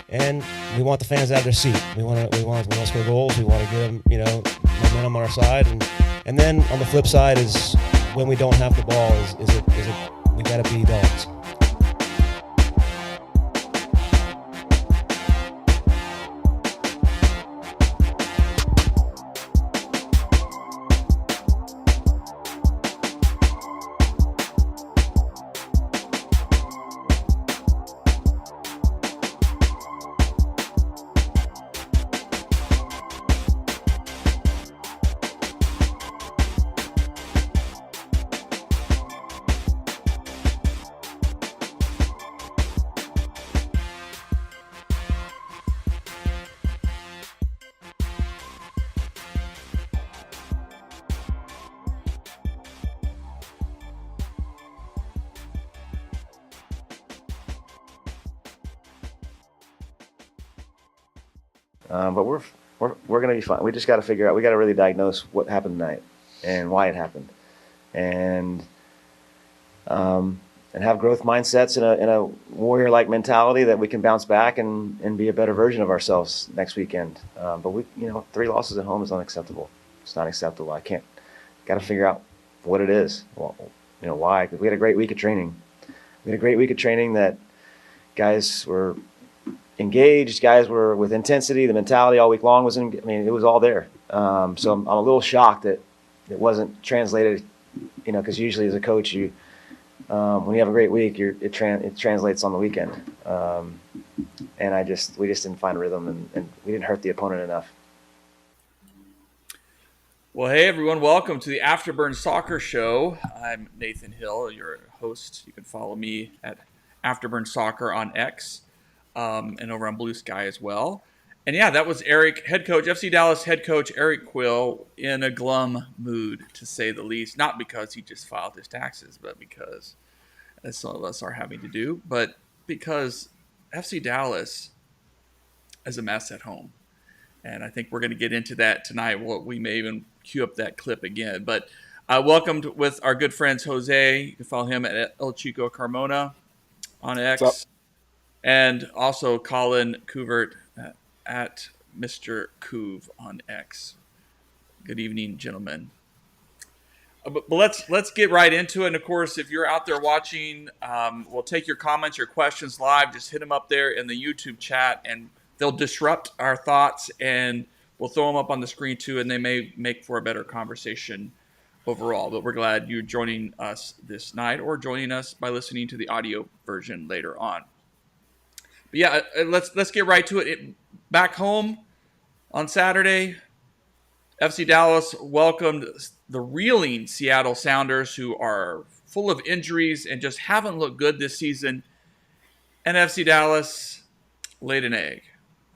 and we want the fans out of their seat. We want to score goals. We want to get them, momentum on our side, and then on the flip side is when we don't have the ball, is it we got to be dogs. But we're going to be fine. We just got to figure out. We got to really diagnose what happened tonight and why it happened, and have growth mindsets in a warrior-like mentality that we can bounce back and be a better version of ourselves next weekend. But 3 losses at home is unacceptable. It's not acceptable. Got to figure out what it is. Well, why? Because we had a great week of training. We had a great week of training that guys were engaged, guys were with intensity. The mentality all week long it was all there. So I'm a little shocked that it wasn't translated, because usually as a coach, when you have a great week, it translates on the weekend. And we just didn't find rhythm, and we didn't hurt the opponent enough. Well, hey everyone, welcome to the Afterburn Soccer Show. I'm Nathan Hill, your host. You can follow me at Afterburn Soccer on X. And over on Blue Sky as well. And yeah, that was FC Dallas head coach Eric Quill, in a glum mood, to say the least. Not because he just filed his taxes, but because, as some of us are having to do, but because FC Dallas is a mess at home. And I think we're going to get into that tonight. We may even cue up that clip again. But welcomed with our good friends Jose. You can follow him at El Chico Carmona on X. What's up? And also Colin Couvert at Mr. Couve on X. Good evening, gentlemen. But let's get right into it. And of course, if you're out there watching, we'll take your comments, your questions live. Just hit them up there in the YouTube chat, and they'll disrupt our thoughts, and we'll throw them up on the screen too. And they may make for a better conversation overall. But we're glad you're joining us this night, or joining us by listening to the audio version later on. But yeah, let's get right to it. Back home on Saturday, FC Dallas welcomed the reeling Seattle Sounders, who are full of injuries and just haven't looked good this season. And FC Dallas laid an egg,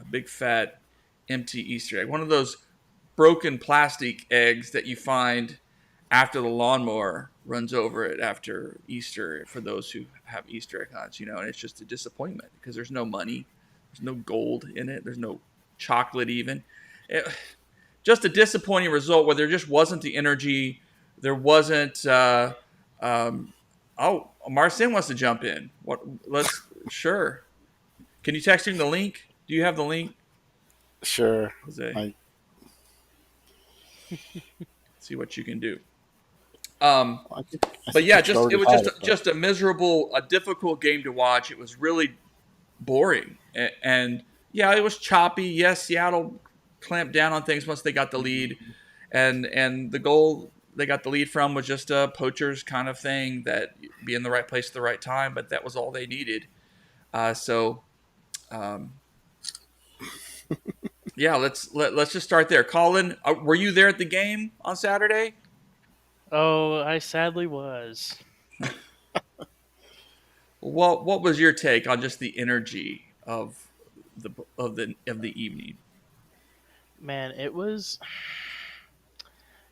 a big fat empty Easter egg, one of those broken plastic eggs that you find after the lawnmower runs over it after Easter, for those who have Easter egg hunts, and it's just a disappointment because there's no money, there's no gold in it, there's no chocolate even. Just a disappointing result where there just wasn't the energy, there wasn't. Marcin wants to jump in. Sure. Can you text him the link? Do you have the link? Sure. Jose. See what you can do. But yeah, it was just a miserable, a difficult game to watch. It was really boring, and yeah, it was choppy. Yes, Seattle clamped down on things once they got the lead, and the goal they got the lead from was just a poacher's kind of thing, that be in the right place at the right time. But that was all they needed. Yeah, let's just start there. Colin, were you there at the game on Saturday? Oh, I sadly was. What was your take on just the energy of the evening? Man, it was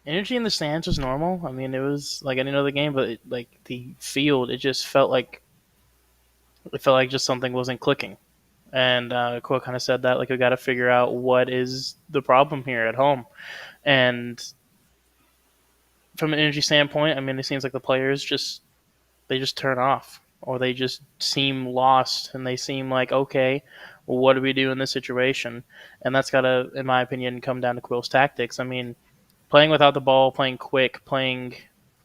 energy in the stands was normal. I mean, it was like I didn't know the game, but the field, it just felt like just something wasn't clicking. And Quill kind of said that, we got to figure out what is the problem here at home. And from an energy standpoint, I mean, it seems like the players just turn off. or they just seem lost and they seem like, okay, well, what do we do in this situation? And that's got to, in my opinion, come down to Quill's tactics. I mean, playing without the ball, playing quick, playing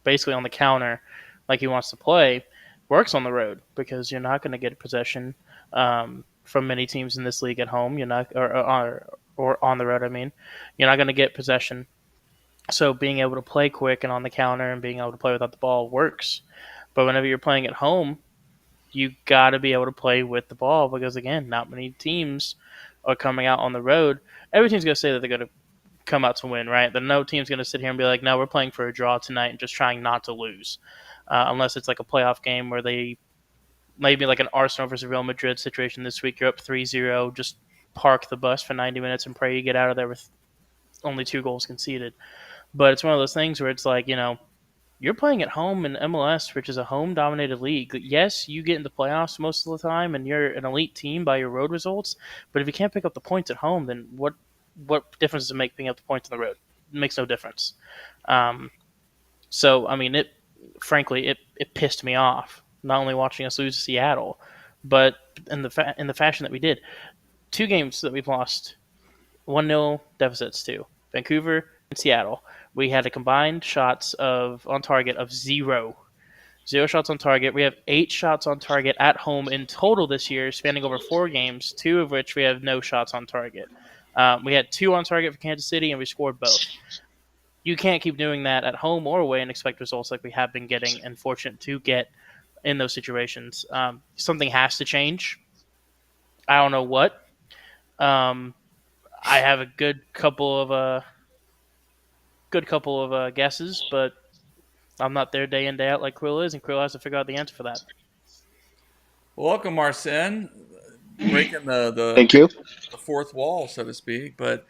basically on the counter like he wants to play works on the road because you're not going to get possession from many teams in this league at home. You're not, or on the road. I mean, you're not going to get possession. So being able to play quick and on the counter and being able to play without the ball works. But whenever you're playing at home, you got to be able to play with the ball because again, not many teams are coming out on the road. Every team's going to say that they're going to come out to win, right? But no team's going to sit here and be like, no, we're playing for a draw tonight and just trying not to lose. Unless it's like a playoff game where they maybe like an Arsenal versus Real Madrid situation this week. You're up 3-0, just park the bus for 90 minutes and pray you get out of there with only 2 goals conceded. But it's one of those things where it's like, you're playing at home in MLS, which is a home-dominated league. Yes, you get into playoffs most of the time, and you're an elite team by your road results. But if you can't pick up the points at home, then what difference does it make picking up the points on the road? It makes no difference. So I mean, frankly, it pissed me off not only watching us lose to Seattle, but in the fashion that we did. 2 games that we've lost 1-0 deficits to Vancouver and Seattle. We had a combined shots on target of 0. 0 shots on target. We have 8 shots on target at home in total this year, spanning over 4 games, 2 of which we have no shots on target. We had 2 on target for Kansas City, and we scored both. You can't keep doing that at home or away and expect results like we have been getting and fortunate to get in those situations. Something has to change. I don't know what. I have a good couple of guesses, but I'm not there day in day out like Quill is, and Quill has to figure out the answer for that. Welcome, Arsene, breaking Thank you. the fourth wall, so to speak. But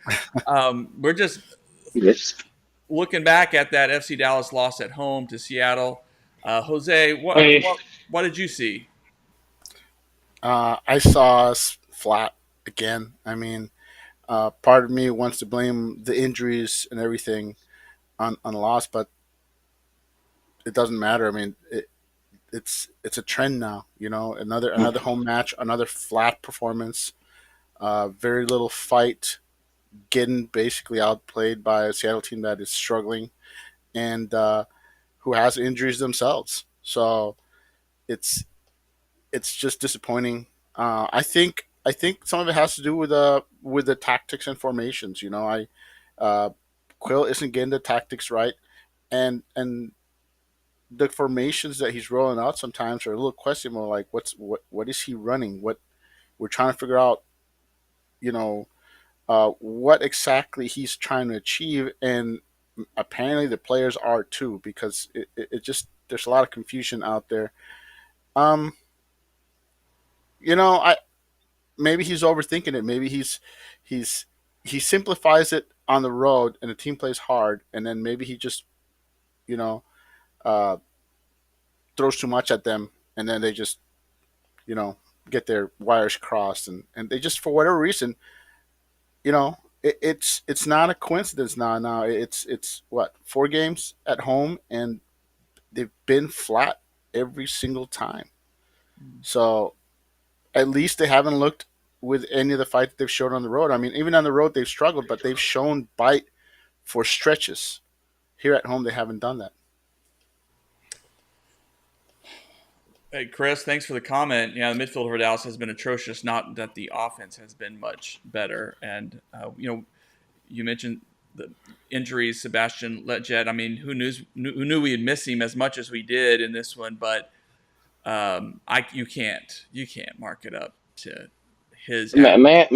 we're just Yes. looking back at that FC Dallas loss at home to Seattle. Jose, Hey. what did you see? I saw us flat again. I mean, part of me wants to blame the injuries and everything on the loss, but it doesn't matter. I mean, it's a trend now. Another home match, another flat performance, very little fight, getting basically outplayed by a Seattle team that is struggling and who has injuries themselves. So it's just disappointing. I think some of it has to do with the tactics and formations. Quill isn't getting the tactics right, and the formations that he's rolling out sometimes are a little questionable. Like what is he running? What we're trying to figure out. What exactly he's trying to achieve, and apparently the players are too, because it just there's a lot of confusion out there. Um, I maybe he's overthinking it. Maybe he simplifies it on the road, and the team plays hard, and then maybe he just you know uh, throws too much at them, and then they just you know get their wires crossed, and they just for whatever reason it's not a coincidence now. It's what 4 games at home, and they've been flat every single time. So at least they haven't looked with any of the fight that they've shown on the road. I mean, even on the road they've struggled, but they've shown bite for stretches. Here at home, they haven't done that. Hey, Chris, thanks for the comment. Yeah, the midfield for Dallas has been atrocious. Not that the offense has been much better. And you mentioned the injuries, Sebastian Letjet. I mean, who knew we'd miss him as much as we did in this one? But you can't mark it up to his. May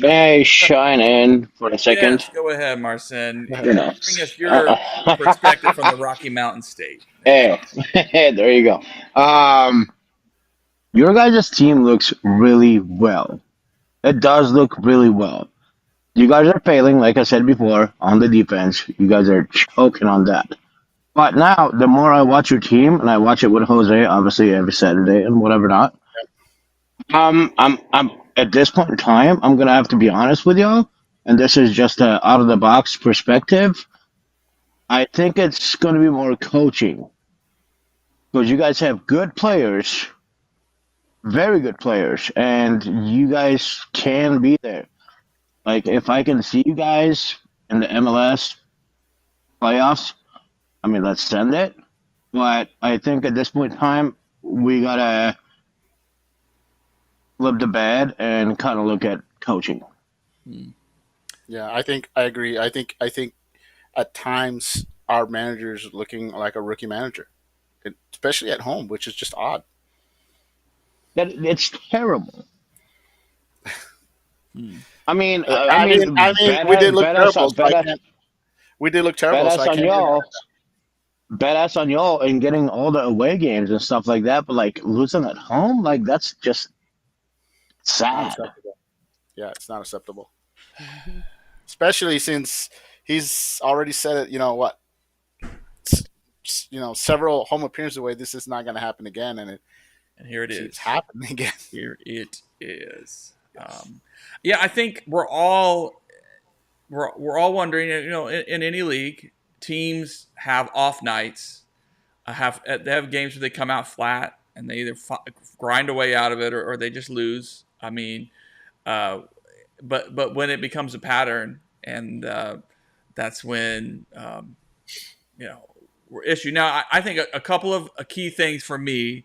I shine in for a second? Yes, go ahead, Marcin. You know. Bring us your perspective from the Rocky Mountain State. Hey, there you go. Your guys' team looks really well. It does look really well. You guys are failing, like I said before, on the defense. You guys are choking on that. But now, the more I watch your team, and I watch it with Jose, obviously every Saturday and whatever not. I'm at this point in time, I'm gonna have to be honest with y'all, and this is just a out of the box perspective. I think it's gonna be more coaching because you guys have good players, very good players, and you guys can be there. Like if I can see you guys in the MLS playoffs, I mean, let's send it. But I think at this point in time, we gotta flip the bed and kind of look at coaching. Hmm. Yeah, I think I agree. I think at times our manager is looking like a rookie manager, especially at home, which is just odd. That it's terrible. Hmm. I I mean, mean, we did look terrible, so I badass, can't. We did look terrible, so badass I on can't get mad y'all, at that. badass on y'all, and getting all the away games and stuff like that. But like losing at home, like that's just Not sad. acceptable. Yeah, it's not acceptable, especially since he's already said it. You know what? Several home appearances away. This is not going to happen again, and it And here it keeps is. happening again. Here it is. Yes. Yeah, I think we're all wondering. In any league, teams have off nights. They have games where they come out flat and they either grind away out of it or they just lose. I mean, uh, but when it becomes a pattern, and that's when we're issue. Now, I think a couple of key things for me.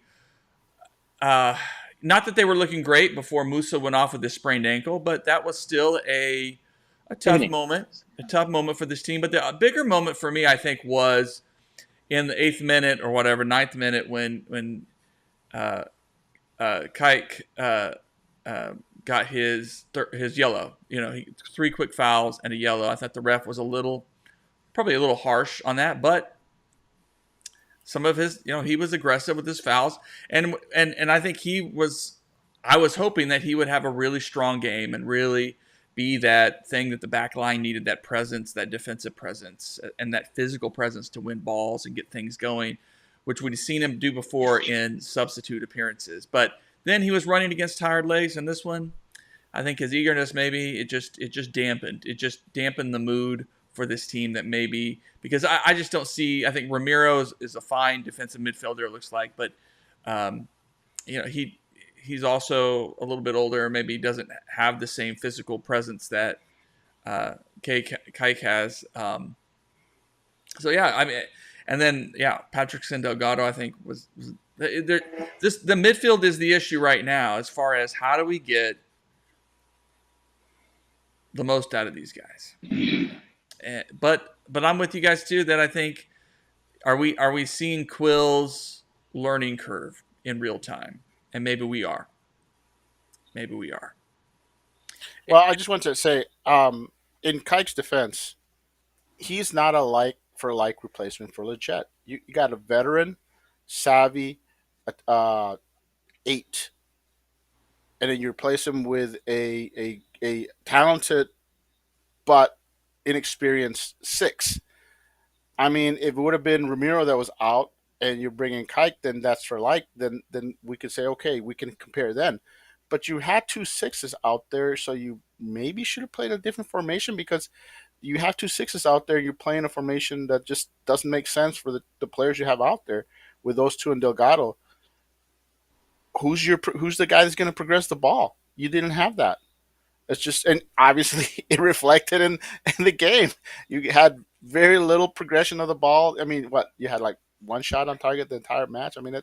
Uh, Not that they were looking great before Musa went off with his sprained ankle, but that was still a tough Evening. moment, for this team. But the bigger moment for me, I think, was in the 8th minute or whatever, 9th minute, when uh, Kike got his yellow. Three quick fouls and a yellow. I thought the ref was probably a little harsh on that, but some of his, he was aggressive with his fouls, and I think I was hoping that he would have a really strong game and really be that thing that the back line needed, that presence, that defensive presence, and that physical presence to win balls and get things going, which we'd seen him do before in substitute appearances. But then he was running against tired legs, and this one, I think his eagerness, maybe it just dampened the mood for this team, that maybe because I just don't see. I think Ramiro is a fine defensive midfielder, it looks like, but um, he's also a little bit older. Maybe he doesn't have the same physical presence that Kike has. So yeah, I mean, and then Patrick Delgado, I think was there. The midfield is the issue right now as far as how do we get the most out of these guys. But I'm with you guys too that I think are we seeing Quill's learning curve in real time, and maybe we are. Maybe we are. Well, I just want to say, in Kike's defense, he's not a like for like replacement for Leggett. You got a veteran, savvy, uh, 8, and then you replace him with a talented but inexperienced 6. I mean, if it would have been Ramiro that was out and you're bringing Kike, then that's for like. Then we could say, okay, we can compare then. But you had 2 6s out there, so you maybe should have played a different formation, because you have 2 6s out there. You're playing a formation that just doesn't make sense for the players you have out there with those two and Delgado. Who's the guy that's going to progress the ball? You didn't have that. It's just, and obviously it reflected in the game. You had very little progression of the ball. I mean, what you had like one shot on target the entire match. I mean,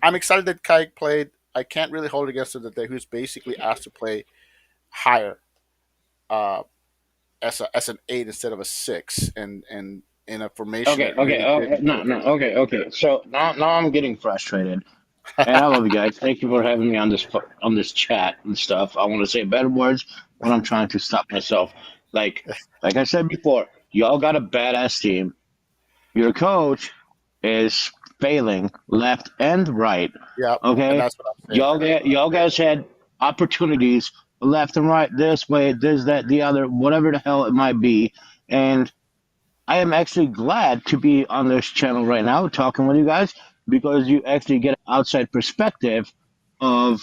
I'm excited that Kai played. I can't really hold it against him that who's basically asked to play higher, uh, as an 8 instead of a 6, and in a formation Okay, that okay, really okay, didn't no, work no, okay, okay. So now I'm getting frustrated, and I love you guys. Thank you for having me on this chat and stuff. I want to say better words when I'm trying to stop myself. Like like I said before, y'all got a badass team. Your coach is failing left and right. Yeah, and Okay, that's what I'm saying. y'all guys had opportunities left and right, this way, this, that, the other, whatever the hell it might be, and I am actually glad to be on this channel right now talking with you guys because you actually get an outside perspective of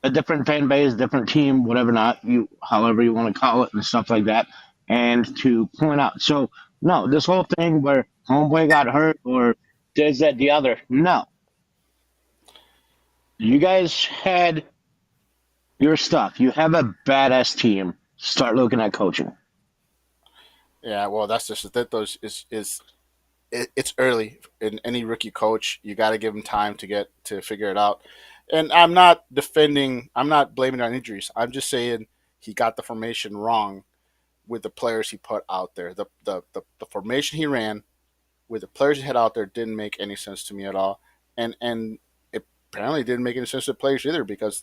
a different fan base, different team, whatever not you however you want to call it and stuff like that, and to point out. So no, this whole thing where homeboy got hurt or this, that, the other, no. You guys had your stuff. You have a badass team. Start looking at coaching. Yeah, well, that's just that. Those is it's early in any rookie coach. You got to give him time to get to figure it out. And I'm not defending. I'm not blaming it on injuries. I'm just saying he got the formation wrong with the players he put out there. The formation he ran with the players he had out there didn't make any sense to me at all. And it apparently didn't make any sense to the players either because,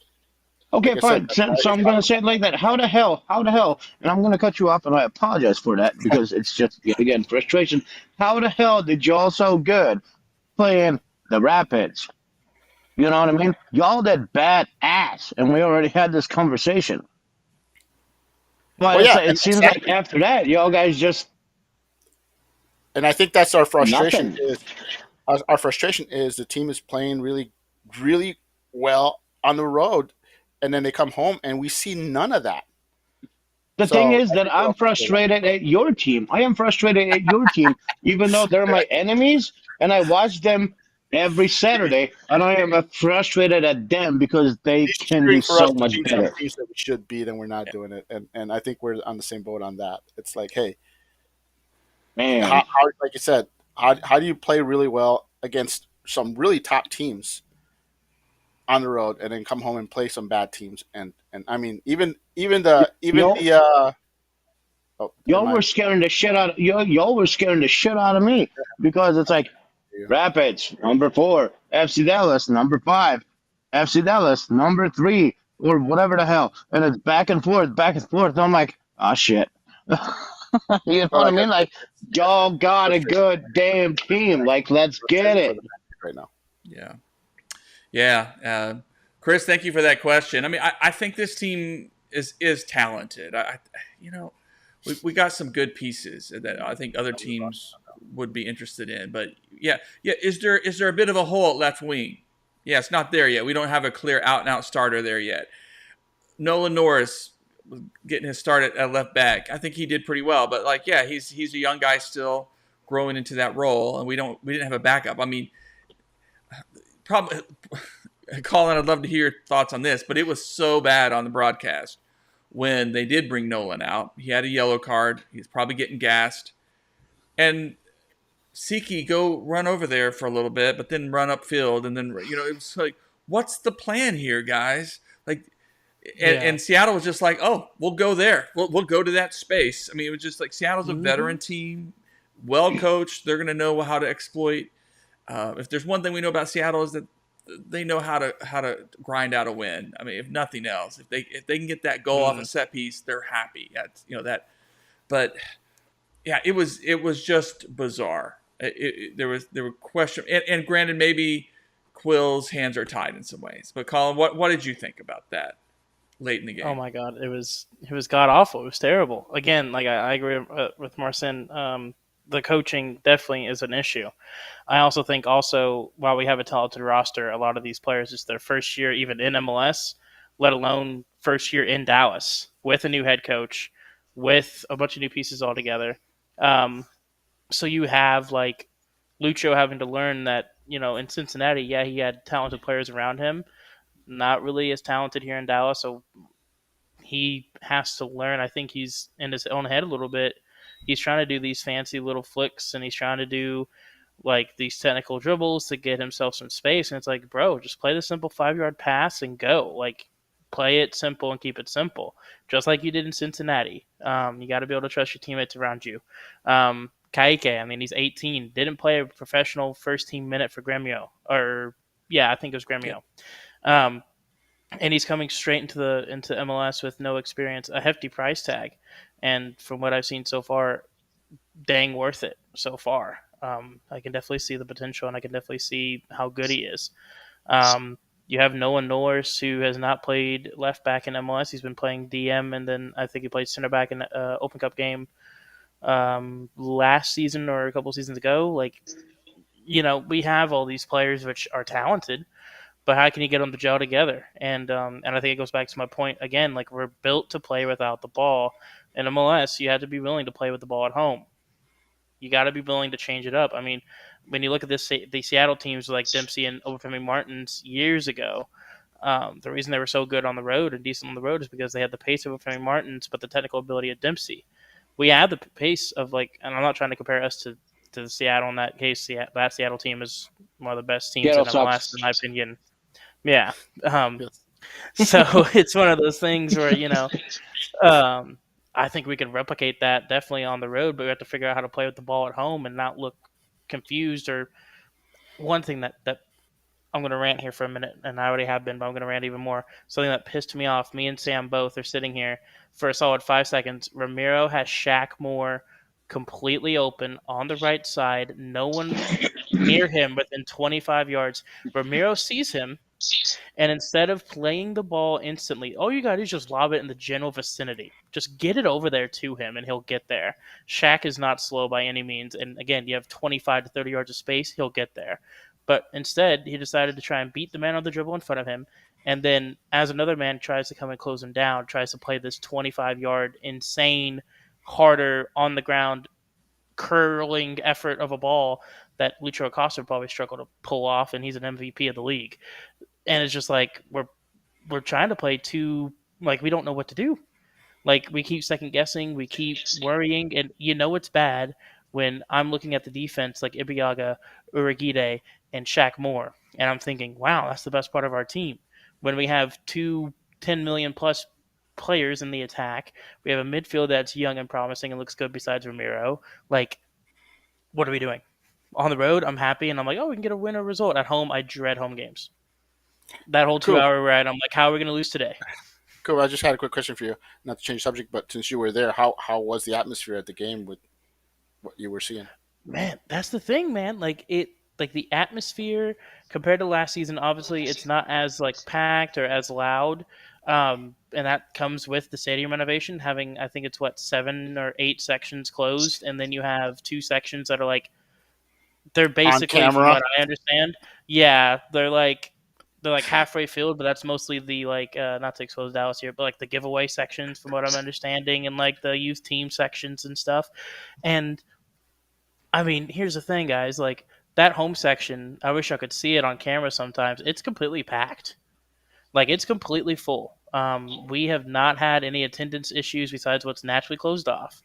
Okay, like I said, fine. So I'm gonna say it like that. How the hell? How the hell? And I'm gonna cut you off, and I apologize for that because it's just yet again frustration. How the hell did y'all so good playing the Rapids? You know what I mean? Y'all did bad ass, and we already had this conversation. But well, it's yeah, like, it and seems like exactly. after that, y'all guys just And I think that's our frustration nothing. is our frustration is the team is playing really, really well on the road, and then they come home and we see none of that. The thing So is I that think we're I'm all frustrated. frustrated at your team. I am frustrated at your team, even though they're my enemies, and I watch them every Saturday, and I am frustrated at them because At they least can cheering do for us so to much do some better. things that we should be, then we're not doing it, and I think we're on the same boat on that. It's like, hey, Man, like you said, how do you play really well against some really top teams on the road, and then come home and play some bad teams? And I mean, even y'all, the oh, never y'all were mind. scaring the shit out. Y'all were scaring the shit out of me because it's like Rapids number 4, FC Dallas number 5, FC Dallas number 3, or whatever the hell, and it's back and forth, back and forth. And I'm like, oh shit. You know Well, what I like I mean? said, Like, y'all got a frustrating, good damn team. Like, let's get frustrating for it. the Magic right now. Yeah. Yeah. Chris, thank you for that question. I mean, I think this team is talented. You know, we got some good pieces that I think other teams would be interested in. But yeah. Is there a bit of a hole at left wing? Yeah, it's not there yet. We don't have a clear out and out starter there yet. Nolan Norris was getting his start at left back. I think he did pretty well. But like, yeah, he's a young guy still growing into that role, and we didn't have a backup. I mean, probably Colin, I'd love to hear your thoughts on this, but it was so bad on the broadcast when they did bring Nolan out. He had a yellow card. He's probably getting gassed. And Siki go run over there for a little bit, but then run upfield. And then, it was like, what's the plan here, guys? Like, Yeah. and Seattle was just like, oh, we'll go there. We'll go to that space. I mean, it was just like Seattle's a Hmm. veteran team, well coached. They're going to know how to exploit. If there's one thing we know about Seattle is that they know how to grind out a win. I mean, if nothing else, if they can get that goal off a Mm. set piece, they're happy. That's that. But yeah, it was just bizarre. There were questions, and granted, maybe Quill's hands are tied in some ways. But Colin, what did you think about that late in the Oh game? my god, it was god awful. It was terrible. Again, like I agree with Marcin. The coaching definitely is an issue. I also think while we have a talented roster, a lot of these players it's their first year even in MLS, let alone first year in Dallas with a new head coach, with a bunch of new pieces all together. Um, so you have like Lucho having to learn that in Cincinnati, yeah, he had talented players around him, not really as talented here in Dallas. So he has to learn. I think he's in his own head a little bit. He's trying to do these fancy little flicks and he's trying to do like these technical dribbles to get himself some space. And it's like, bro, just play the simple 5 yard pass and go. Like, play it simple and keep it simple, just like you did in Cincinnati. You got to be able to trust your teammates around you. Kaike, I mean, he's 18, didn't play a professional first team minute for Gremio, or yeah, I think it was Yep. Gremio. Um, and he's coming straight into MLS with no experience, a hefty price tag, and from what I've seen so far, dang worth it so far. I can definitely see the potential, and I can definitely see how good he is. You have Nolan Norris, who has not played left back in MLS. He's been playing DM, and then I think he played center back in Open Cup game last season or a couple seasons ago. Like, we have all these players which are talented, but how can you get them to gel together? And I think it goes back to my point again. Like, we're built to play without the ball. In MLS, you have to be willing to play with the ball at home. You got to be willing to change it up. I mean, when you look at the Seattle teams like Dempsey and Obafemi Martins years ago, The reason they were so good on the road and decent on the road is because they had the pace of Femi Martins, but the technical ability of Dempsey. We had the pace of and I'm not trying to compare us to the Seattle in that case. That Seattle team is one of the best teams Seattle in MLS, sucks. in my opinion. Yeah. Yes. So it's one of those things where, I think we can replicate that definitely on the road, but we have to figure out how to play with the ball at home and not look confused. Or one thing that I'm going to rant here for a minute, and I already have been, but I'm going to rant even more. Something that pissed me off. Me and Sam both are sitting here for a solid 5 seconds. Ramiro has Shaq Moore completely open on the right side. No one near him within 25 yards. Ramiro sees him, and instead of playing the ball instantly, all you got to do is just lob it in the general vicinity. Just get it over there to him, and he'll get there. Shaq is not slow by any means. And again, you have 25 to 30 yards of space, he'll get there. But instead, he decided to try and beat the man on the dribble in front of him. And then, as another man tries to come and close him down, tries to play this 25-yard, insane, harder, on the ground, curling effort of a ball that Lucho Acosta would probably struggle to pull off, and he's an MVP of the league. And it's just like we're trying to play too, we don't know what to do. We keep second guessing, we keep worrying, and it's bad when I'm looking at the defense like Ibiaga, Uragide, and Shaq Moore, and I'm thinking, wow, that's the best part of our team. When we have two 10 million plus players in the attack, we have a midfield that's young and promising and looks good besides Ramiro. What are we doing? On the road, I'm happy, and I'm like, oh, we can get a win or result. At home, I dread home games. That whole 2 Cool. hour ride, I'm like, how are we going to lose today? Cool. I just had a quick question for you. Not to change subject, but since you were there, how was the atmosphere at the game with what you were seeing? Man, that's the thing, man. The atmosphere compared to last season, obviously it's not as packed or as loud. And that comes with the stadium renovation, having, I think it's 7 or 8 sections closed, and then you have 2 sections that are they're basically, from camera? what I understand, yeah, they're halfway filled, but that's mostly the not to expose Dallas here, but the giveaway sections, from what I'm understanding, and the youth team sections and stuff. And I mean, here's the thing, guys. That home section, I wish I could see it on camera sometimes. It's completely packed. It's completely full. We have not had any attendance issues besides what's naturally closed off.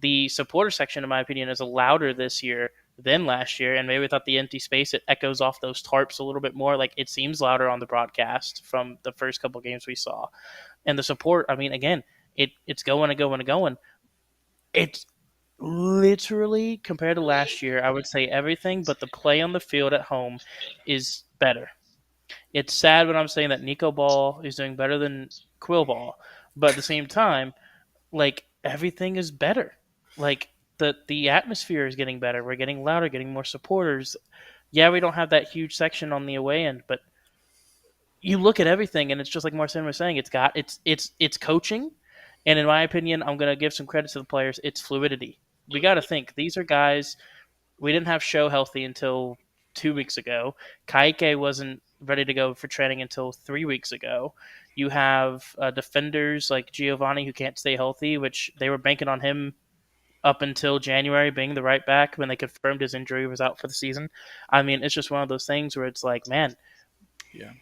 The supporter section, in my opinion, is louder this year than last year, and maybe without the empty space, it echoes off those tarps a little bit more. It seems louder on the broadcast from the first couple games we saw. And the support, I mean, again, it's going and going and going. It's literally, compared to last year, I would say everything but the play on the field at home is better. It's sad when I'm saying that Nico Ball is doing better than Quill Ball, but at the same time, everything is better. The atmosphere is getting better. We're getting louder, getting more supporters. Yeah, we don't have that huge section on the away end, but you look at everything, and it's just like Marcin was saying. It's coaching, and in my opinion, I'm gonna give some credit to the players. It's fluidity. We got to think these are guys. We didn't have Show healthy until 2 weeks ago. Kaike wasn't ready to go for training until 3 weeks ago. You have defenders like Giovanni who can't stay healthy, which they were banking on him up until January being the right back when they confirmed his injury was out for the season. I mean, it's just one of those things where it's man, Yeah.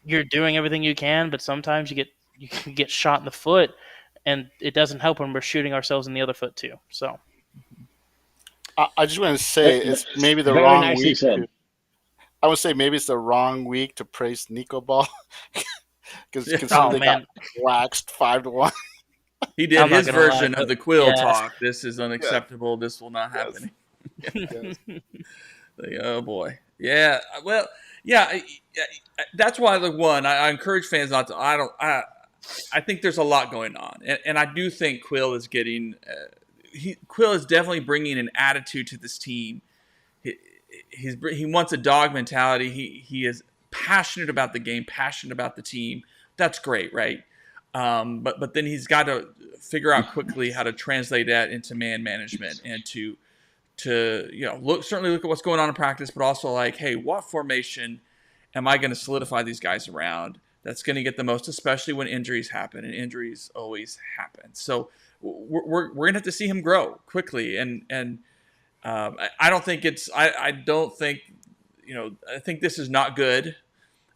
you're doing everything you can, but sometimes you can get shot in the foot, and it doesn't help when we're shooting ourselves in the other foot too. So I just want to say it's maybe the Very wrong nicely week. said. I would say maybe it's the wrong week to praise Nico Ball because oh they man, got waxed 5-1. He did I'm not his gonna lie, version but of the Quill yeah. talk. This is unacceptable. This will not happen. Yes. Oh boy. Yeah. Well. Yeah. That's why I encourage fans not to. I think there's a lot going on, and I do think Quill is getting. Quill is definitely bringing an attitude to this team. He wants a dog mentality. He is passionate about the game, passionate about the team. That's great, right? But then he's got to figure out quickly how to translate that into man management and to certainly look at what's going on in practice, but also hey, what formation am I going to solidify these guys around that's going to get the most, especially when injuries happen, and injuries always happen. So we're going to have to see him grow quickly, and I don't think I think this is not good.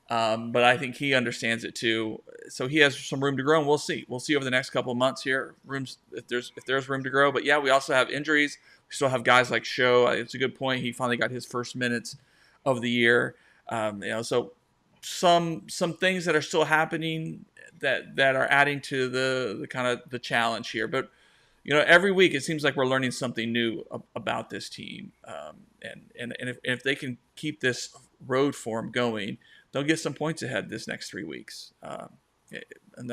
But I think he understands it too. So he has some room to grow, and we'll see. We'll see over the next couple of months here. Rooms if there's room to grow. But yeah, we also have injuries. We still have guys like Show. It's a good point. He finally got his first minutes of the year. So some things that are still happening that are adding to the kind of the challenge here. But every week it seems like we're learning something new about this team. And if they can keep this road form going, they'll get some points ahead this next 3 weeks, and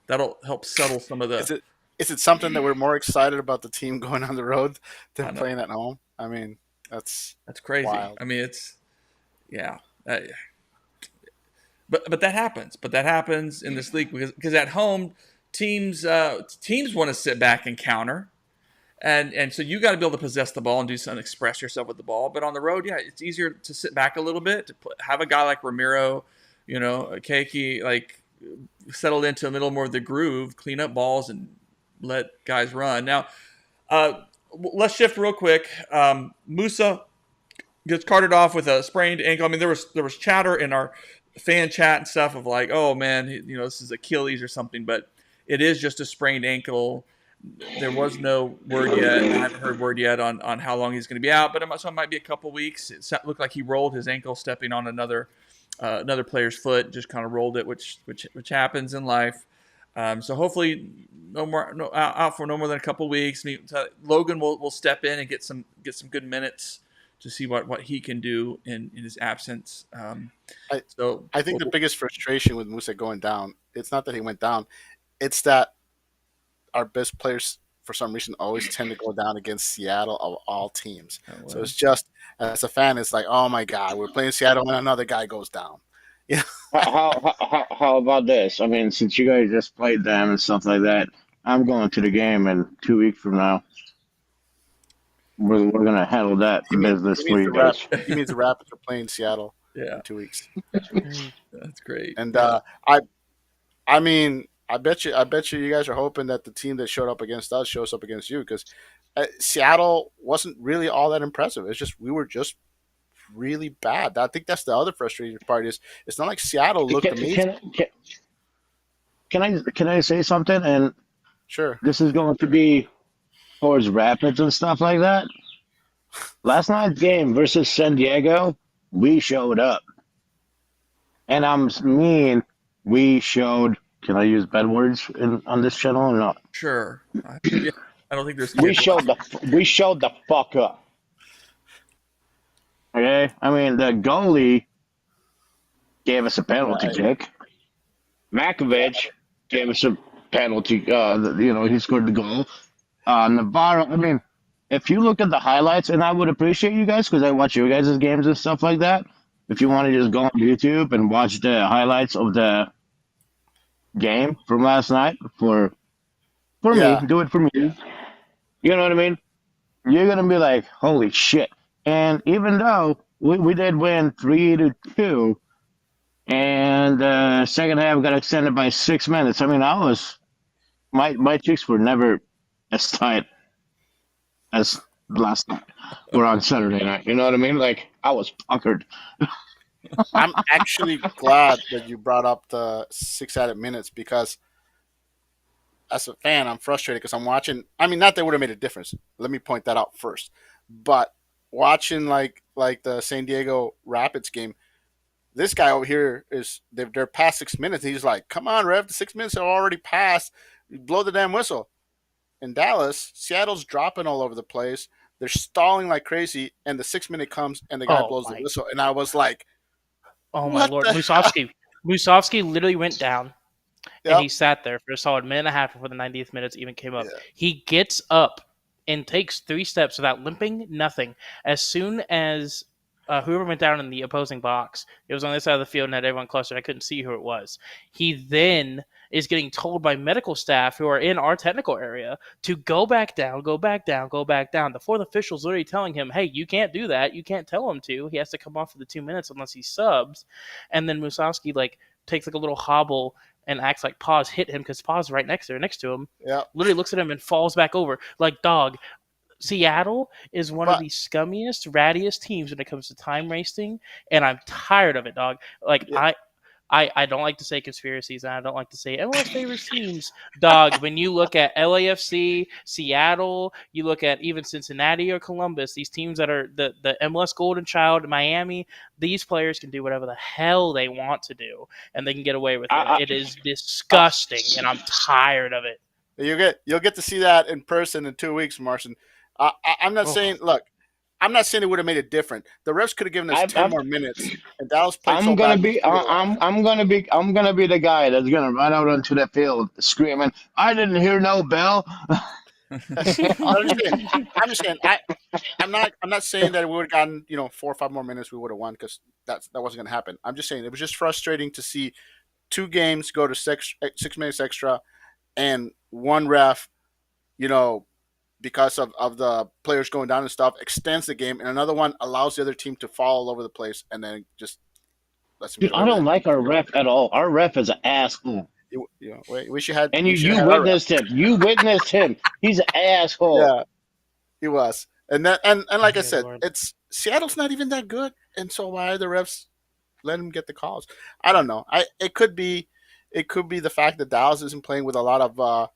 that'll help settle some of the. Is it something that we're more excited about the team going on the road than know. playing at home? I mean, that's crazy. wild. I mean, it's but that happens. But that happens in this league because at home teams want to sit back and counter. And so you got to be able to possess the ball and do something, express yourself with the ball. But on the road, yeah, it's easier to sit back a little bit, to have a guy like Ramiro, Keiki, like settled into a little more of the groove, clean up balls, and let guys run. Now, let's shift real quick. Musa gets carted off with a sprained ankle. I mean, there was chatter in our fan chat and stuff of like, oh man, this is Achilles or something, but it is just a sprained ankle. There was no word yet. I haven't heard word yet on how long he's going to be out, but it might be a couple weeks. It looked like he rolled his ankle stepping on another player's foot, just kind of rolled it, which happens in life. So hopefully out for no more than a couple weeks. Logan will step in and get some good minutes to see what he can do in his absence. I think the biggest frustration with Musa going down, it's not that he went down, it's that our best players, for some reason, always tend to go down against Seattle of all teams. So it's just, as a fan, it's like, oh my God, we're playing Seattle and another guy goes down. Yeah. How about this? I mean, since you guys just played them and stuff like that, I'm going to the game in 2 weeks from now. We're gonna handle that business for you guys. He means the Rapids are playing Seattle in 2 weeks. That's great. And I mean, I bet you you guys are hoping that the team that showed up against us shows up against you, because Seattle wasn't really all that impressive. It's just we were just really bad. I think that's the other frustrating part. Is it's not like Seattle looked amazing. Can I say something? And sure, this is going to be towards Rapids and stuff like that. Last night's game versus San Diego, we showed up, and we showed. Can I use bad words on this channel or not? Sure. I don't think there's. We showed the fuck up. Okay, I mean the goalie gave us a penalty kick. Makovich gave us a penalty. He scored the goal. Navarro. I mean, if you look at the highlights, and I would appreciate you guys because I watch your guys' games and stuff like that. If you want to just go on YouTube and watch the highlights of the game from last night for me, do it for me. You know what I mean? You're gonna be like, holy shit. And even though we did win 3-2, and second half got extended by 6 minutes. I mean, my cheeks were never as tight as last night or on Saturday night. You know what I mean? Like, I was puckered. I'm actually glad that you brought up the 6 added minutes, because as a fan, I'm frustrated because I'm watching. I mean, not that it would have made a difference. Let me point that out first. But watching like the San Diego Rapids game, this guy over here they're past 6 minutes. He's like, "Come on, Rev, the 6 minutes are already passed. Blow the damn whistle." In Dallas, Seattle's dropping all over the place. They're stalling like crazy, and the 6 minute comes and the guy blows the whistle, and I was like, "Oh my lord!" Musovsky literally went down, and he sat there for a solid minute and a half before the 90th minute even came up. Yeah. He gets up and takes 3 steps without limping, nothing. As soon as whoever went down in the opposing box, it was on this side of the field and had everyone clustered. I couldn't see who it was. He then is getting told by medical staff who are in our technical area to go back down, go back down, go back down. The fourth official's literally telling him, hey, you can't do that. You can't tell him to. He has to come off for the 2 minutes unless he subs. And then Musovsky takes a little hobble and acts like Paz hit him because Paz is right next to him. Yeah. Literally looks at him and falls back over. Like, dog, Seattle is one of But the scummiest, rattiest teams when it comes to time wasting, and I'm tired of it, dog. Like yeah, I don't like to say conspiracies, and I don't like to say MLS favors teams. Dog, when you look at LAFC, Seattle, you look at even Cincinnati or Columbus, these teams that are the MLS Golden Child, Miami, these players can do whatever the hell they want to do, and they can get away with it. I, It is I, disgusting, and I'm tired of it. you'll get to see that in person in 2 weeks, Martian. I'm not Oh, saying. Look, I'm not saying it would have made it different. The refs could have given us I, 10 I, more minutes, and Dallas played so I'm gonna bad we be threw it away. I'm gonna be the guy that's gonna run out onto the field screaming, "I didn't hear no bell." But I'm just saying. I'm not saying that we would have gotten 4 or 5 more minutes. We would have won because that wasn't going to happen. I'm just saying it was just frustrating to see two games go to 6 minutes extra, and one ref, you know, because of the players going down and stuff, extends the game, and another one allows the other team to fall all over the place, and then just lets them Dude, get I away with don't it. like our ref at all. Our ref is an asshole, We wish you had and we you should you have had our ref. witnessed him. You witnessed him. He's an asshole. Yeah, he was. And like I Good said, lord. it's Seattle's not even that good, and so why are the refs let him get the calls? I don't know. It could be the fact that Dallas isn't playing with a lot of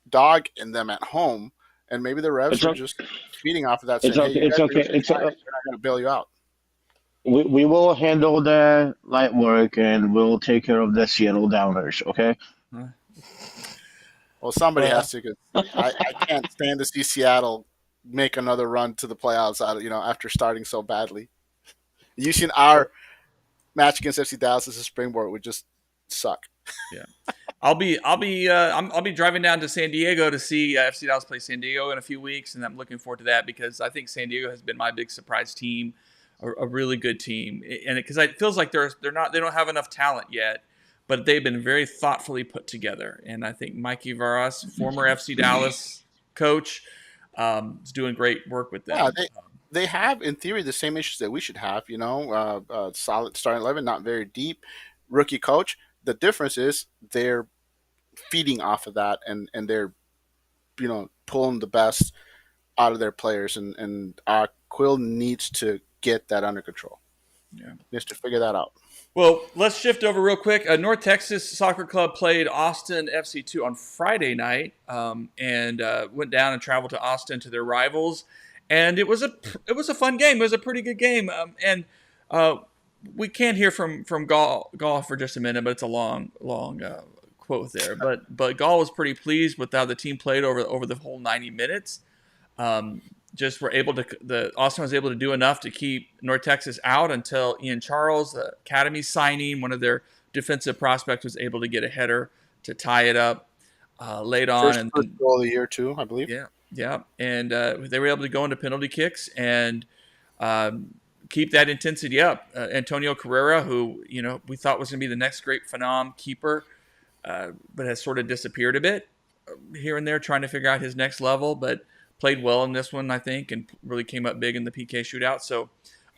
dog in them at home, and maybe the refs It's are okay. just feeding off of that, It's saying, "Hey, okay. you It's guys are okay. going to be It's fine. We're not going to bail you out." we will handle the light work and we'll take care of the Seattle Downers. Okay. Well, somebody Well, has to. 'Cause I can't stand to see Seattle make another run to the playoffs after starting so badly. Using our match against FC Dallas as a springboard would just suck. yeah. I'll be driving down to San Diego to see FC Dallas play San Diego in a few weeks, and I'm looking forward to that because I think San Diego has been my big surprise team, a really good team, and because it feels like they don't have enough talent yet, but they've been very thoughtfully put together, and I think Mikey Varas, former FC Dallas coach, is doing great work with Yeah, them. they have in theory the same issues that we should have. Solid starting 11, not very deep, rookie coach. The difference is they're feeding off of that, and they're pulling the best out of their players, and Quill needs to get that under control. Yeah. Needs to figure that out. Well, let's shift over real quick. North Texas Soccer Club played Austin FC2 on Friday night, and went down and traveled to Austin to their rivals, and it was a fun game. It was a pretty good game, and we can't hear from Gall for just a minute, but it's a long quote there. But Gall was pretty pleased with how the team played over the whole 90 minutes. Just were able to Austin was able to do enough to keep North Texas out until Ian Charles, the academy signing, one of their defensive prospects, was able to get a header to tie it up late on, First and goal of the year too, I believe. yeah, and they were able to go into penalty kicks and keep that intensity up. Antonio Carrera, who we thought was going to be the next great phenom keeper, but has sort of disappeared a bit here and there, trying to figure out his next level, but played well in this one, I think, and really came up big in the PK shootout. So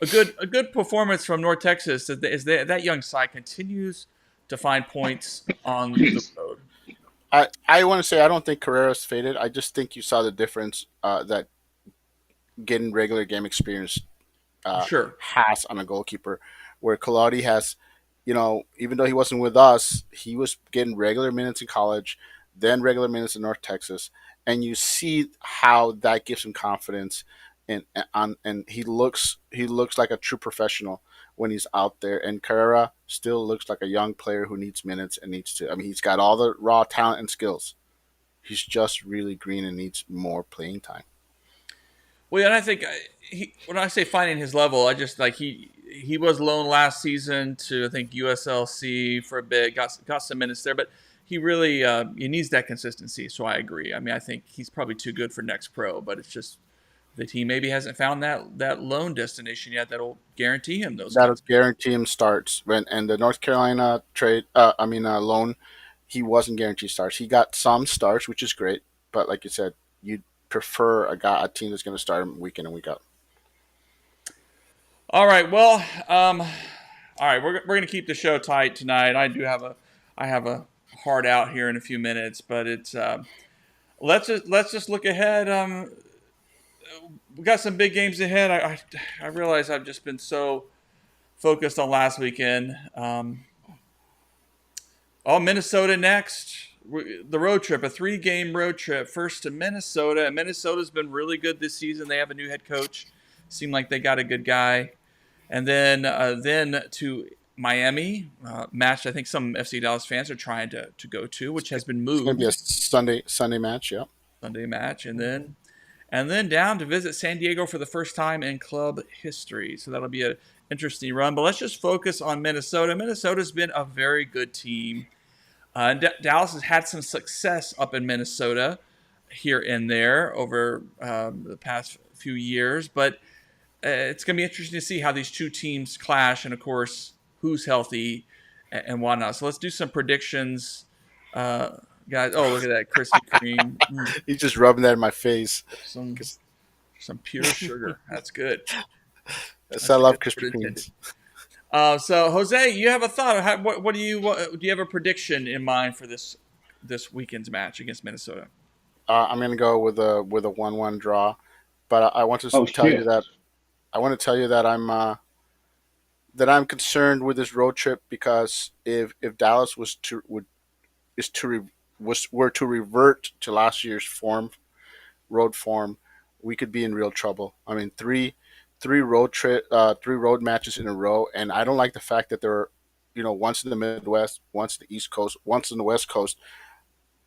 a good performance from North Texas as that young side continues to find points on the road. I want to say I don't think Carrera's faded. I just think you saw the difference that getting regular game experience Sure. has on a goalkeeper, where Colautti has, even though he wasn't with us, he was getting regular minutes in college, then regular minutes in North Texas, and you see how that gives him confidence, and he looks like a true professional when he's out there. And Carrera still looks like a young player who needs minutes and needs to. I mean, he's got all the raw talent and skills. He's just really green and needs more playing time. Well, and I think when I say finding his level, I just like he was loaned last season to I think USLC for a bit, got some minutes there, but he really he needs that consistency. So I agree. I mean, I think he's probably too good for next pro, but it's just the team maybe hasn't found that loan destination yet that'll guarantee him those. That'll guarantee him starts. And the North Carolina loan, he wasn't guaranteed starts. He got some starts, which is great, but like you said, you'd prefer a team that's going to start him week in and week out. All right. Well, all right. We're going to keep the show tight tonight. I have a hard out here in a few minutes, but it's let's just look ahead. we got some big games ahead. I realize I've just been so focused on last weekend. Minnesota next. The road trip, a 3-game road trip. First to Minnesota. Minnesota's been really good this season. They have a new head coach. Seemed like they got a good guy. And then to Miami, match I think some FC Dallas fans are trying to go to, which has been It's going to be a moved. Sunday match. Yeah. Sunday match, and then down to visit San Diego for the first time in club history. So that'll be an interesting run. But let's just focus on Minnesota. Minnesota's been a very good team. Dallas has had some success up in Minnesota here and there over the past few years. But it's going to be interesting to see how these two teams clash and, of course, who's healthy and whatnot. So let's do some predictions. Guys, oh, look at that Krispy Kreme. He's just rubbing that in my face. Some pure sugar. That's good. That's I love good Krispy Kremes. So Jose, you have a thought? What do you have a prediction in mind for this weekend's match against Minnesota? I'm going to go with a 1-1 draw, but I want to tell you that I'm concerned with this road trip because if Dallas were to revert to last year's road form, we could be in real trouble. I mean, three road matches in a row, and I don't like the fact that they're, once in the Midwest, once in the East Coast, once in the West Coast.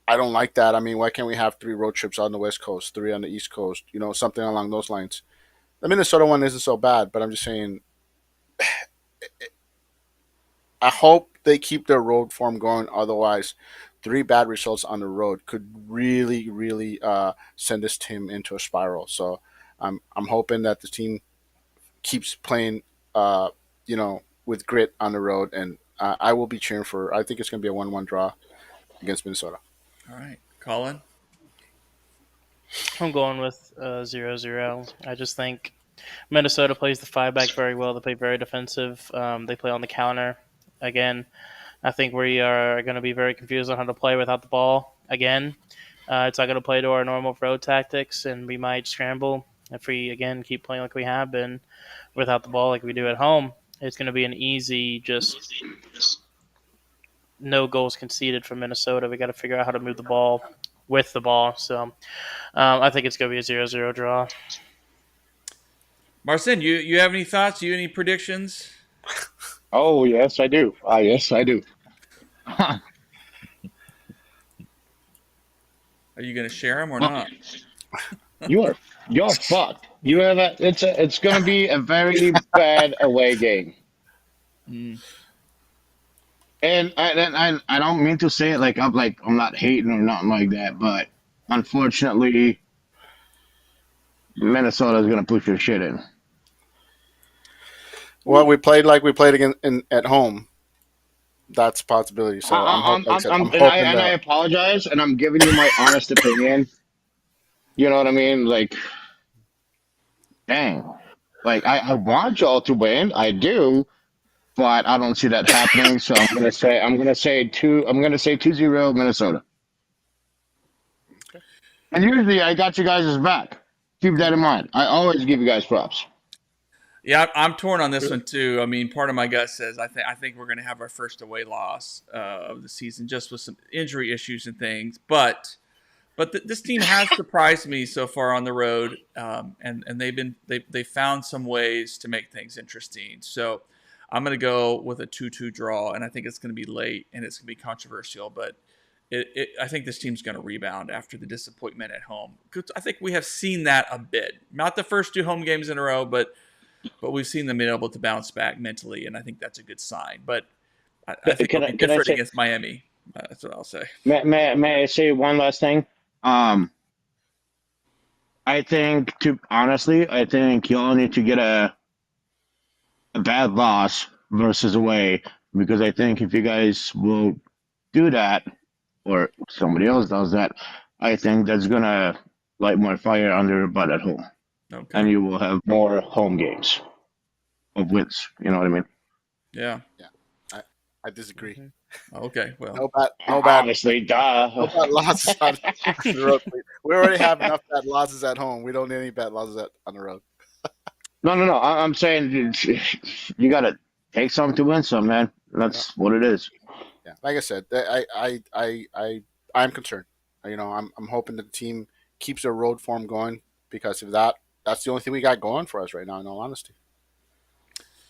I don't like that. I mean, why can't we have 3 road trips on the West Coast, 3 on the East Coast, something along those lines. The Minnesota one isn't so bad, but I'm just saying, I hope they keep their road form going. Otherwise, 3 bad results on the road could really, really send this team into a spiral. So I'm hoping that the team keeps playing, with grit on the road, and I will be cheering for. I think it's going to be a 1-1 draw against Minnesota. All right, Colin. I'm going with 0-0. I just think Minnesota plays the 5-back very well. They play very defensive. They play on the counter. Again, I think we are going to be very confused on how to play without the ball. Again, it's not going to play to our normal road tactics, and we might scramble if we, again, keep playing like we have been without the ball like we do at home. It's going to be an easy, just no goals conceded from Minnesota. We got to figure out how to move the ball with the ball. So I think it's going to be a 0-0 draw. Marcin, you have any thoughts? You any predictions? Oh, yes, I do. Yes, I do. Are you going to share them or not? You're fucked. It's going to be a very bad away game. And I don't mean to say it like I'm not hating or nothing like that, but unfortunately, Minnesota is going to push your shit in. Well, we played like we played at home. That's a possibility. So I apologize, and I'm giving you my honest opinion. You know what I mean? Like, dang. Like, I want y'all to win. I do. But I don't see that happening, so I'm gonna say 2-0 Minnesota. And usually I got you guys' back. Keep that in mind. I always give you guys props. Yeah, I'm torn on this one too. I mean, part of my gut says I think we're going to have our first away loss of the season, just with some injury issues and things. But this team has surprised me so far on the road, and they found some ways to make things interesting. So I'm going to go with a 2-2 draw, and I think it's going to be late and it's going to be controversial, but I think this team's going to rebound after the disappointment at home. I think we have seen that a bit. Not the first 2 home games in a row, but we've seen them be able to bounce back mentally, and I think that's a good sign. But I think it'll be different against Miami. That's what I'll say. May I say one last thing? I think y'all need to get a bad loss versus away, because I think if you guys will do that, or somebody else does that, I think that's gonna light more fire under your butt at home. Okay. And you will have more home games of wins. You know what I mean? Yeah. I disagree. Okay. Well, No bad. Honestly, duh. No bad losses on the road. We already have enough bad losses at home. We don't need any bad losses on the road. No. I'm saying you got to take some to win some, man. Yeah, That's what it is. yeah. Like I said, I'm concerned. I'm hoping that the team keeps their road form going because if that's the only thing we got going for us right now. In all honesty.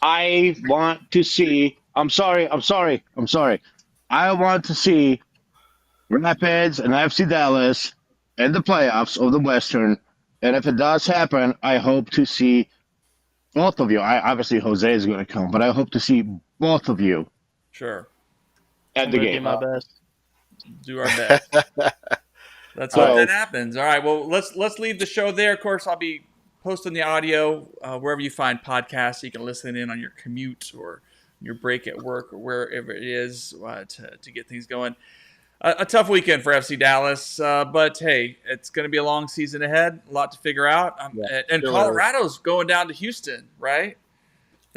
I want to see. I'm sorry. I want to see Rapids and FC Dallas in the playoffs of the Western. And if it does happen, I hope to see both of you. Obviously Jose is going to come, but I hope to see both of you Sure. at I'm the gonna do game. my best. Do our best. Let's hope So that happens. All right. Well, let's leave the show there. Of course, I'll be posting the audio wherever you find podcasts, so you can listen in on your commute or your break at work or wherever it is to get things going. A tough weekend for FC Dallas, but hey, it's going to be a long season ahead. A lot to figure out. And Still Colorado's going down to Houston, right?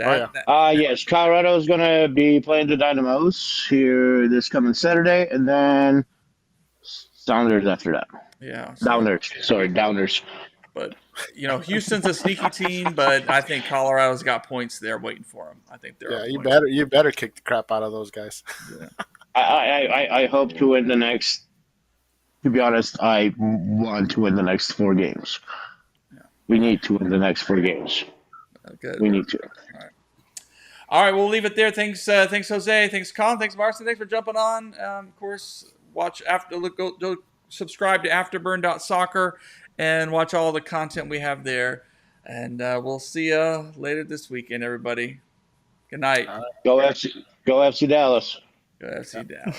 Oh yeah. yes, Colorado is going to be playing the Dynamos here this coming Saturday, and then Sounders after that. Yeah. So, Downers. Sorry, Downers. but Houston's a sneaky team, but I think Colorado's got points there waiting for them. I think they're Yeah. You better kick the crap out of those guys. Yeah. I hope to win the next. To be honest, I want to win the next 4 games. Yeah. We need to win the next 4 games. Good. We need to. All right, we'll leave it there. Thanks, Jose. Thanks, Colin. Thanks, Marcy. Thanks for jumping on. Of course, go subscribe to Afterburn.soccer and watch all the content we have there. And we'll see you later this weekend, everybody. Good night. Go FC Dallas. Go FC Dallas.